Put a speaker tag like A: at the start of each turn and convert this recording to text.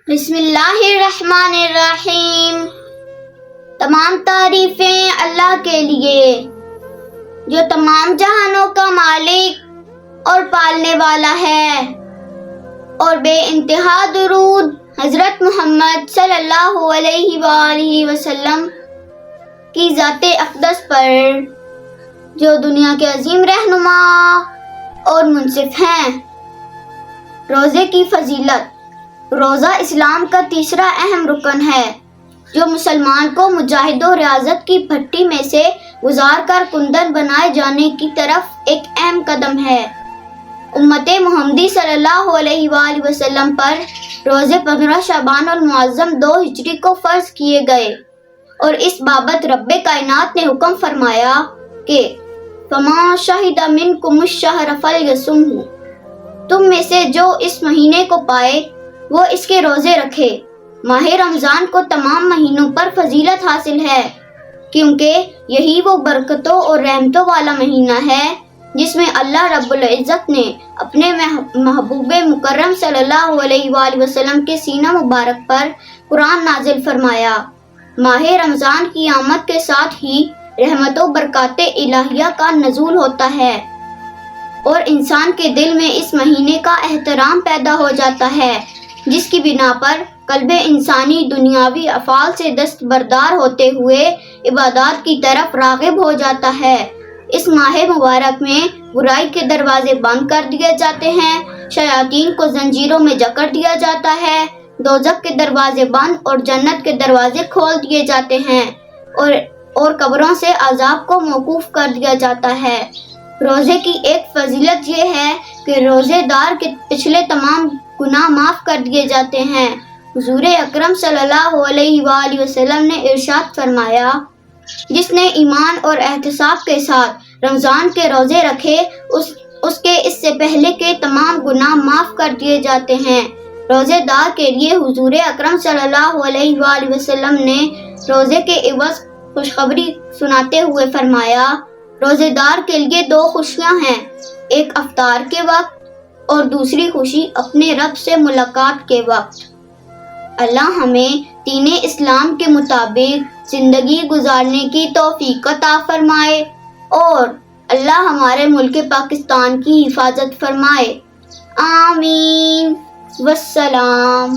A: بسم اللہ الرحمن الرحیم۔ تمام تعریفیں اللہ کے لیے جو تمام جہانوں کا مالک اور پالنے والا ہے، اور بے انتہا درود حضرت محمد صلی اللہ علیہ وآلہ وسلم کی ذات اقدس پر جو دنیا کے عظیم رہنما اور منصف ہیں۔ روزے کی فضیلت۔ روزہ اسلام کا تیسرا اہم رکن ہے جو مسلمان کو مجاہد و ریاضت کی بھٹی میں سے گزار کر کندن بنائے جانے کی طرف ایک اہم قدم ہے۔ امت محمدی صلی اللہ علیہ وآلہ وسلم پر روزے 15 شعبان المعظم 2 ہجری کو فرض کیے گئے، اور اس بابت رب کائنات نے حکم فرمایا کہ فَمَن شَهِدَ مِنْكُمُ الشَّهْرَ فَلْيَصُمْهُ، تم میں سے جو اس مہینے کو پائے وہ اس کے روزے رکھے۔ ماہ رمضان کو تمام مہینوں پر فضیلت حاصل ہے، کیونکہ یہی وہ برکتوں اور رحمتوں والا مہینہ ہے جس میں اللہ رب العزت نے اپنے محبوب مکرم صلی اللہ علیہ وآلہ وسلم کے سینہ مبارک پر قرآن نازل فرمایا۔ ماہ رمضان کی آمد کے ساتھ ہی رحمت و برکات الہیہ کا نزول ہوتا ہے، اور انسان کے دل میں اس مہینے کا احترام پیدا ہو جاتا ہے، جس کی بنا پر قلب انسانی دنیاوی افعال سے دستبردار ہوتے ہوئے عبادات کی طرف راغب ہو جاتا ہے۔ اس ماہ مبارک میں برائی کے دروازے بند کر دیے جاتے ہیں، شیاطین کو زنجیروں میں جکڑ دیا جاتا ہے، دوزخ کے دروازے بند اور جنت کے دروازے کھول دیے جاتے ہیں، اور قبروں سے عذاب کو موقوف کر دیا جاتا ہے۔ روزے کی ایک فضیلت یہ ہے کہ روزے دار کے پچھلے تمام گناہ معاف کر دیے جاتے ہیں۔ حضور اکرم صلی اللہ علیہ وآلہ وسلم نے ارشاد فرمایا، جس نے ایمان اور احتساب کے ساتھ رمضان کے روزے رکھے اس کے اس سے پہلے کے تمام گناہ معاف کر دیے جاتے ہیں۔ روزے دار کے لیے حضور اکرم صلی اللہ علیہ وآلہ وسلم نے روزے کے عوض خوشخبری سناتے ہوئے فرمایا، روزے دار کے لیے 2 خوشیاں ہیں، ایک افطار کے وقت اور دوسری خوشی اپنے رب سے ملاقات کے وقت۔ اللہ ہمیں دین اسلام کے مطابق زندگی گزارنے کی توفیق عطا فرمائے، اور اللہ ہمارے ملک پاکستان کی حفاظت فرمائے۔ آمین۔ والسلام۔